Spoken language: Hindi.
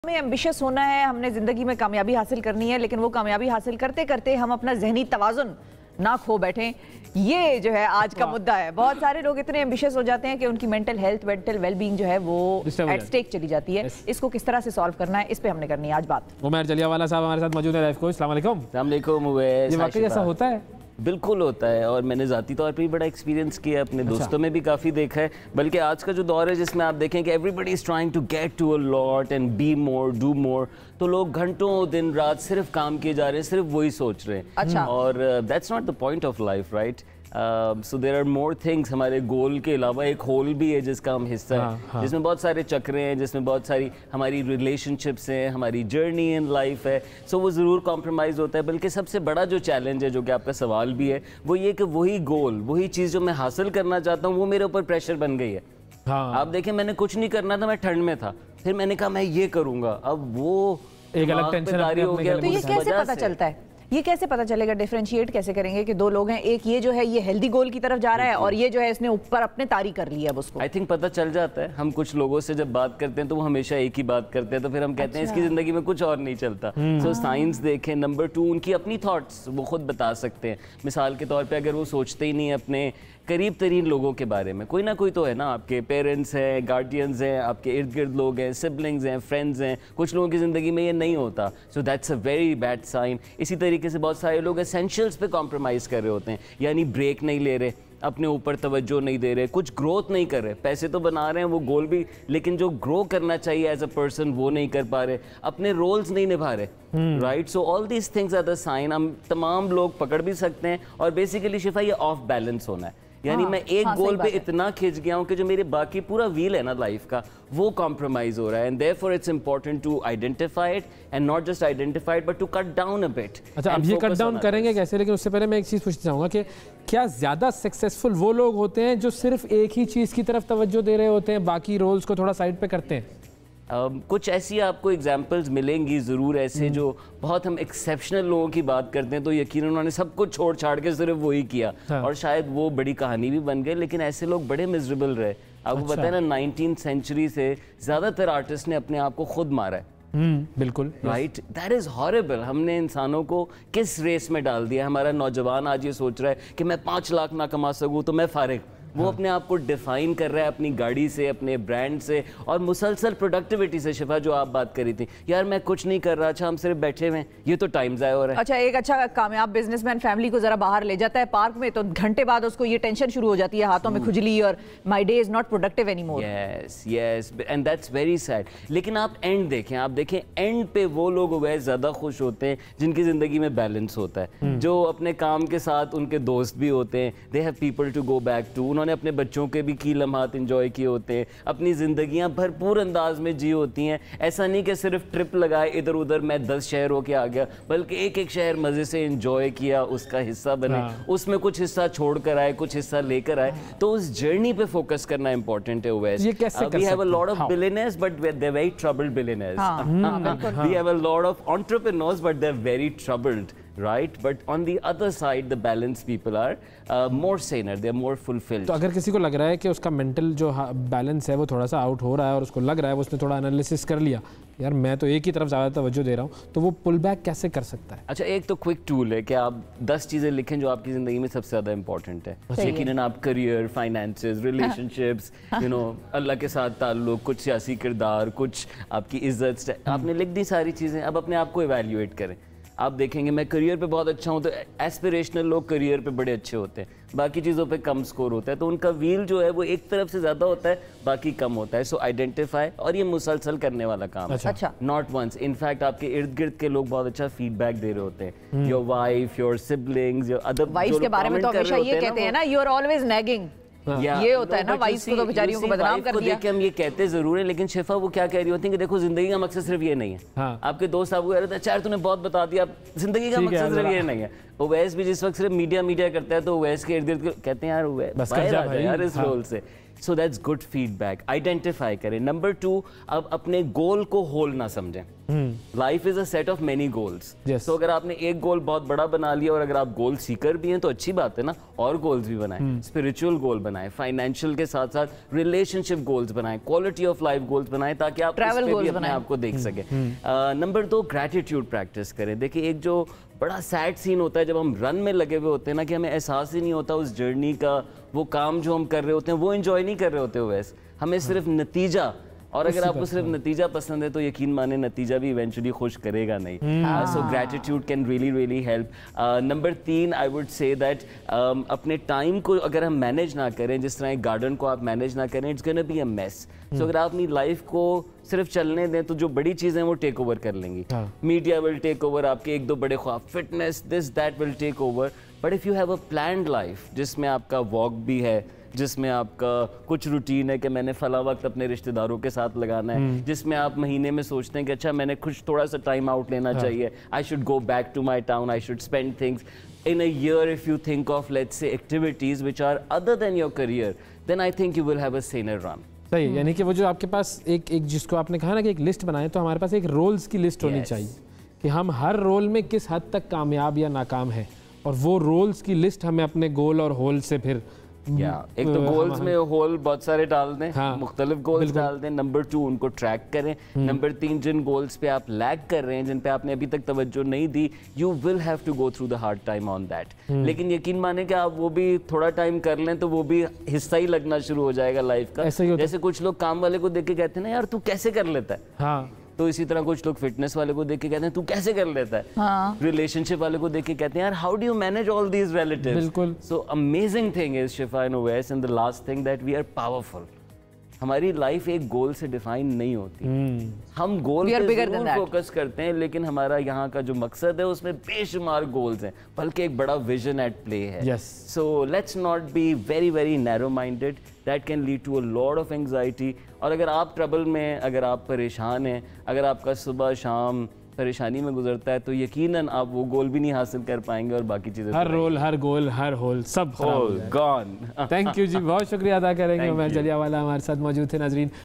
हमें एम्बिशियस होना है, हमने जिंदगी में कामयाबी हासिल करनी है, लेकिन वो कामयाबी हासिल करते करते हम अपना जहनी तवाजुन ना खो बैठें। ये जो है आज का मुद्दा है। बहुत सारे लोग इतने एम्बिशियस हो जाते हैं कि उनकी मेंटल हेल्थ, मेंटल वेलबींग जो है वो एट स्टेक चली जाती है। इसको किस तरह से सॉल्व करना है, इस पे हमने करनी है आज बात। उमर जलियावाला साहब हमारे साथ मौजूद है लाइफ कोच। अस्सलाम वालेकुम। अस्सलाम वालेकुम। ये वाकई ऐसा होता है? बिल्कुल होता है, और मैंने ज़ाती तौर पे भी बड़ा एक्सपीरियंस किया है, अपने दोस्तों में भी काफ़ी देखा है। बल्कि आज का जो दौर है जिसमें आप देखें कि everybody is trying to get to a lot and be more, do more, तो लोग घंटों दिन रात सिर्फ काम किए जा रहे हैं, सिर्फ वही सोच रहे हैं। अच्छा। और that's not the point of life, right? So there are more things. हमारे गोल के अलावा एक होल भी है जिसका हम हिस्सा है, जिसमें बहुत सारे चक्रे हैं, जिसमें बहुत सारी हमारी रिलेशनशिप्स हैं, हमारी जर्नी इन लाइफ है। सो वो ज़रूर कॉम्प्रोमाइज़ होता है। बल्कि सबसे बड़ा जो चैलेंज है, जो कि आपका सवाल भी है, वो ये कि वही गोल, वही चीज़ जो मैं हासिल करना चाहता हूँ, वो मेरे ऊपर प्रेशर बन गई है। हाँ। आप देखें, मैंने कुछ नहीं करना था, मैं ठंड में था, फिर मैंने कहा मैं ये करूँगा, अब वो एक अलग टेंशन हो गया। तो ये कैसे पता चलता है, ये कैसे पता चलेगा, डिफरेंशिएट कैसे करेंगे कि दो लोग हैं, एक ये जो है ये हेल्दी गोल की तरफ जा रहा है और ये जो है इसने ऊपर अपने तारी कर ली है अब उसको? आई थिंक पता चल जाता है। हम कुछ लोगों से जब बात करते हैं तो वो हमेशा एक ही बात करते हैं, तो फिर हम कहते हैं इसकी ज़िंदगी में कुछ और नहीं चलता। सो साइंस देखें। नंबर 2, उनकी अपनी थॉट्स वो खुद बता सकते हैं। मिसाल के तौर पे अगर वो सोचते ही नहीं अपने करीब तरीन लोगों के बारे में, कोई ना कोई तो है ना, आपके पेरेंट्स हैं, गार्डियंस हैं, आपके इर्द गिर्द लोग हैं, सिबलिंग्स हैं, फ्रेंड्स हैं, कुछ लोगों की ज़िंदगी में ये नहीं होता। So that's a very bad sign. इसी तरीके से बहुत सारे लोग एसेंशियल्स पे कॉम्प्रोमाइज़ कर रहे होते हैं, यानी ब्रेक नहीं ले रहे, अपने ऊपर तवज्जो नहीं दे रहे, कुछ ग्रोथ नहीं कर रहे। पैसे तो बना रहे हैं, वो गोल भी, लेकिन जो ग्रो करना चाहिए एज अ पर्सन वो नहीं कर पा रहे, अपने रोल्स नहीं निभा रहे, right? So all these things are the sign. हम तमाम लोग पकड़ भी सकते हैं, और बेसिकली शिफा ये ऑफ बैलेंस होना है। यानी मैं एक गोल पे इतना खिंच गया हूँ कि जो मेरे बाकी पूरा व्हील है ना लाइफ का, वो कॉम्प्रोमाइज हो रहा है। And therefore it's important to identify it, and not just identify it but to cut down a bit. अच्छा, अब ये कट डाउन करेंगे कैसे? लेकिन उससे पहले मैं एक चीज़ पूछना चाहूँगा कि क्या ज़्यादा सक्सेसफुल वो लोग होते हैं जो सिर्फ एक ही चीज़ की तरफ तवज्जो दे रहे होते हैं, बाकी रोल्स को थोड़ा साइड पे करते हैं? कुछ ऐसी आपको एग्जाम्पल्स मिलेंगी ज़रूर, ऐसे जो बहुत हम एक्सेप्शनल लोगों की बात करते हैं तो यकीन उन्होंने सब कुछ छोड़ छाड़ के सिर्फ वही किया। हाँ। और शायद वो बड़ी कहानी भी बन गई, लेकिन ऐसे लोग बड़े मिजरेबल रहे। आपको पता है ना, 19th सेंचुरी से ज़्यादातर आर्टिस्ट ने अपने आप को खुद मारा है। बिल्कुल, राइट? That is horrible. हमने इंसानों को किस रेस में डाल दिया। हमारा नौजवान आज ये सोच रहा है कि मैं 5 लाख ना कमा सकूँ तो मैं फारिग। वो अपने आप को डिफाइन कर रहा है अपनी गाड़ी से, अपने ब्रांड से, और मुसलसल प्रोडक्टिविटी से। शिफा, जो आप बात करी थी, यार मैं कुछ नहीं कर रहा, अच्छा हम सिर्फ बैठे हुए हैं, ये तो टाइम ज़ाया हो रहा है। अच्छा, एक अच्छा कामयाब बिजनेसमैन फैमिली को जरा बाहर ले जाता है पार्क में, तो घंटे बाद उसको ये टेंशन शुरू हो जाती है, हाथों में खुजली, और my day is not productive anymore. Yes yes, and that's very sad. लेकिन आप एंड देखें, आप देखें एंड पे वो लोग वह ज़्यादा खुश होते हैं जिनकी ज़िंदगी में बैलेंस होता है, जो अपने काम के साथ उनके दोस्त भी होते हैं, they have people to go back to, उन्होंने अपने बच्चों के भी की लम्हात इंजॉय किए होते हैं, अपनी जिंदगियां भरपूर अंदाज में जी होती हैं। ऐसा नहीं कि सिर्फ ट्रिप लगाए इधर उधर, मैं 10 शहर होके आ गया, बल्कि एक एक शहर मजे से इंजॉय किया, उसका हिस्सा बने, उसमें कुछ हिस्सा छोड़ कर आए, कुछ हिस्सा लेकर आए। तो उस जर्नी पे फोकस करना इंपॉर्टेंट है। We have a lot of billionaires but they are very troubled billionaires. We have a lot of entrepreneurs but they are very troubled, right? But on the other side, the balanced people are more saner, they are more fulfilled. तो अगर किसी को लग रहा है कि उसका मेंटल जो बैलेंस है वो थोड़ा सा आउट हो रहा है, और उसको लग रहा है, वो उसने थोड़ा एनालिसिस कर लिया, यार मैं तो एक ही तरफ ज़्यादा तवज्जो दे रहा हूँ, तो वो पुल बैक कैसे कर सकता है? अच्छा, एक तो क्विक टूल है कि आप 10 चीज़ें लिखें जो आपकी ज़िंदगी में सबसे ज़्यादा इंपॉर्टेंट है। यकीनन आप career, finances, relationships, you know, Allah के साथ ताल्लुक, कुछ सियासी किरदार, कुछ आपकी इज्जत, आपने लिख दी सारी चीज़ें। अब अपने आप को इवैल्यूएट करें। आप देखेंगे मैं करियर पे बहुत अच्छा हूँ, तो एस्पिरेशनल लोग करियर पे बड़े अच्छे होते हैं, बाकी चीज़ों पे कम स्कोर होता है, तो उनका व्हील जो है वो एक तरफ से ज़्यादा होता है, बाकी कम होता है। सो आइडेंटिफाई, और ये मुसलसल करने वाला काम है। अच्छा, नॉट वंस। इनफैक्ट आपके इर्द गिर्द के लोग बहुत अच्छा फीडबैक दे रहे होते हैं। Your wife, your siblings, your other wife के बारे में तो हमेशा ये कहते हैं ना, यू आर ऑलवेज नैगिंग। ये होता है ना, वाइफ को तो बेचारियों को बदनाम कर दिया। हम ये कहते जरूर हैं, लेकिन शिफा वो क्या कह रही होती है कि देखो जिंदगी का मकसद सिर्फ ये नहीं है। हाँ। आपके दोस्त आपको कह रहे थे चार तूने बहुत बता दिया, जिंदगी का मकसद सिर्फ ये नहीं है। ओवैस भी जिस वक्त सिर्फ मीडिया करता है, तो ओवैस के इर्द गिर्द कहते हैं यार ओवैस बाहर आ जा यार इस रोल से। So that's good feedback, identify करें। नंबर 2, अब अपने गोल को होल ना समझें। Life is a set of many goals. तो अगर आपने एक गोल बहुत बड़ा बना लिया और अगर आप गोल सीकर भी हैं तो अच्छी बात है ना, और गोल्स भी बनाएं, स्पिरिचुअल गोल बनाएं, फाइनेंशियल के साथ साथ रिलेशनशिप गोल्स बनाएं, क्वालिटी ऑफ लाइफ गोल्स बनाएं, ताकि आप ट्रैवल उसपे भी गोल्स अपने आप को देख सकें। नंबर 2, ग्रैटिट्यूड प्रैक्टिस करें। देखिए, एक जो बड़ा सैड सीन होता है जब हम रन में लगे हुए होते हैं ना, कि हमें एहसास ही नहीं होता उस जर्नी का, वो काम जो हम कर रहे होते हैं वो एंजॉय नहीं कर रहे होते वैसे, हमें सिर्फ नतीजा, और अगर आपको सिर्फ नतीजा पसंद है तो यकीन माने नतीजा भी इवेंचुअली खुश करेगा नहीं। So gratitude can really help. Number 3, I would say that अपने टाइम को अगर हम मैनेज ना करें, जिस तरह एक गार्डन को आप मैनेज ना करें, it's gonna be a mess. So अगर आप अपनी लाइफ को सिर्फ चलने दें तो जो बड़ी चीज़ें वो टेक ओवर कर लेंगी। मीडिया विल टेक ओवर, आपके 1-2 बड़े ख्वाब, fitness, this that will take over. But if you have a planned life जिसमें आपका वॉक भी है, जिसमें आपका कुछ रूटीन है कि मैंने फला वक्त अपने रिश्तेदारों के साथ लगाना है, जिसमें आप महीने में सोचते हैं कि अच्छा मैंने कुछ थोड़ा सा टाइम आउट लेना चाहिए, I should go back to my town, I should spend things in a year. If you think of let's say activities which are other than your career, then I think you will have a saner run. सही, यानी कि वो जो आपके पास एक जिसको आपने कहा ना कि एक लिस्ट बनाए, तो हमारे पास एक रोल्स की लिस्ट होनी चाहिए कि हम हर रोल में किस हद तक कामयाब या नाकाम है, और वो रोल्स की लिस्ट हमें अपने गोल और होल से फिर एक तो गोल्स में होल बहुत सारे डाल दें, मुख्तलिफ गोल्स डाल दें। नंबर 2, उनको ट्रैक करें। नंबर 3, जिन गोल्स पे आप लैग कर रहे हैं, जिन पे आपने अभी तक तवज्जो नहीं दी, you will have to go through the hard time on that. लेकिन यकीन माने कि आप वो भी थोड़ा टाइम कर लें तो वो भी हिस्सा ही लगना शुरू हो जाएगा लाइफ का। जैसे कुछ लोग काम वाले को देख के कहते हैं ना, यार तू कैसे कर लेता है, तो इसी तरह कुछ लोग फिटनेस वाले को देख के कहते हैं तू कैसे कर लेता है, रिलेशनशिप वाले को देख के कहते हैं यार how do you manage all these relatives. बिल्कुल। So amazing thing is Shifa and Owais, and the last thing that we are powerful. हमारी लाइफ एक गोल से डिफाइन नहीं होती। हम गोल पे जरूर फोकस करते हैं, लेकिन हमारा यहाँ का जो मकसद है उसमें बेशुमार गोल्स हैं, बल्कि एक बड़ा विजन एट प्ले है। So let's not be very narrow minded, that can lead to a lot of anxiety. और अगर आप ट्रबल में, अगर आप परेशान हैं, अगर आपका सुबह शाम परेशानी में गुजरता है, तो यकीनन आप वो गोल भी नहीं हासिल कर पाएंगे, और बाकी चीजें, हर रोल, हर गोल, हर होल, सब गॉन। थैंक यू जी, बहुत शुक्रिया अदा करेंगे। उमर जलियावाला हमारे साथ मौजूद थे। नाजरीन,